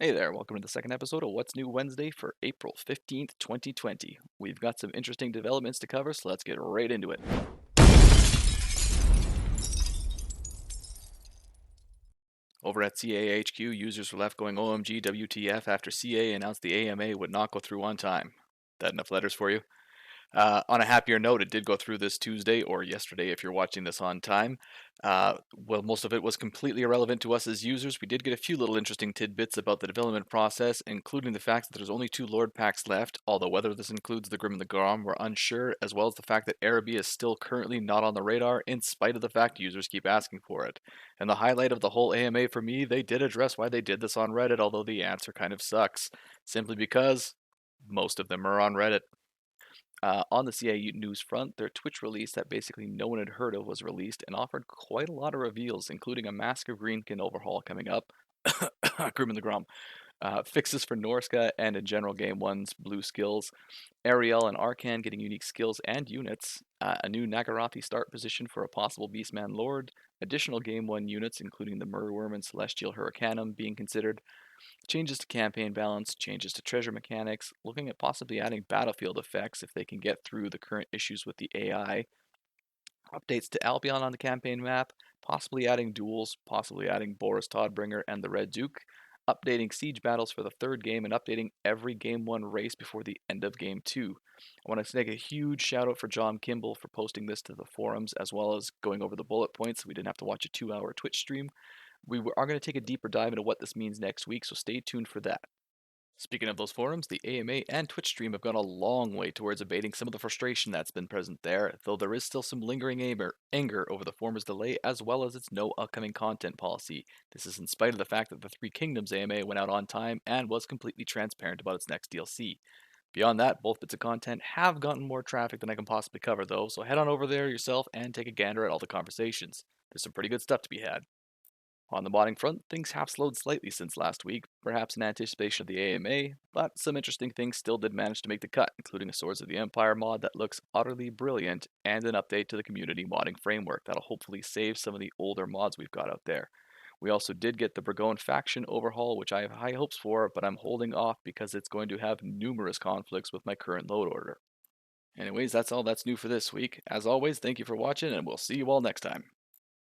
Hey there, welcome to the second episode of What's New Wednesday for April 15th, 2020. We've got some interesting developments to cover, so let's get right into it. Over at CAHQ, users were left going OMG WTF after CA announced the AMA would not go through on time. That enough letters for you? On a happier note, it did go through this Tuesday or yesterday if you're watching this on time. Well, most of it was completely irrelevant to us as users. We did get a few little interesting tidbits about the development process, including the fact that there's only 2 Lord packs left, although whether this includes the Grim and the Grom, we're unsure, as well as the fact that Araby is still currently not on the radar, in spite of the fact users keep asking for it. And the highlight of the whole AMA for me, they did address why they did this on Reddit, although the answer kind of sucks. Simply because most of them are on Reddit. On the CIA news front, their Twitch release that basically no one had heard of was released and offered quite a lot of reveals, including a Mask of Greenkin overhaul coming up, Grim and the Grom, fixes for Norska and in general Game 1's blue skills, Ariel and Arcan getting unique skills and units, a new Nagarathi start position for a possible Beastman Lord, additional Game 1 units including the Murderworm and Celestial Hurricanum being considered, changes to campaign balance, changes to treasure mechanics, looking at possibly adding battlefield effects if they can get through the current issues with the AI, updates to Albion on the campaign map, possibly adding duels, possibly adding Boris Todbringer and the Red Duke, updating siege battles for the third game, and updating every Game 1 race before the end of Game 2. I want to make a huge shout out for John Kimball for posting this to the forums, as well as going over the bullet points so we didn't have to watch a 2-hour Twitch stream. We are going to take a deeper dive into what this means next week, so stay tuned for that. Speaking of those forums, the AMA and Twitch stream have gone a long way towards abating some of the frustration that's been present there, though there is still some lingering anger over the former's delay as well as its no upcoming content policy. This is in spite of the fact that the Three Kingdoms AMA went out on time and was completely transparent about its next DLC. Beyond that, both bits of content have gotten more traffic than I can possibly cover though, so head on over there yourself and take a gander at all the conversations. There's some pretty good stuff to be had. On the modding front, things have slowed slightly since last week, perhaps in anticipation of the AMA, but some interesting things still did manage to make the cut, including a Swords of the Empire mod that looks utterly brilliant, and an update to the community modding framework that'll hopefully save some of the older mods we've got out there. We also did get the Burgoyne faction overhaul, which I have high hopes for, but I'm holding off because it's going to have numerous conflicts with my current load order. Anyways, that's all that's new for this week. As always, thank you for watching, and we'll see you all next time.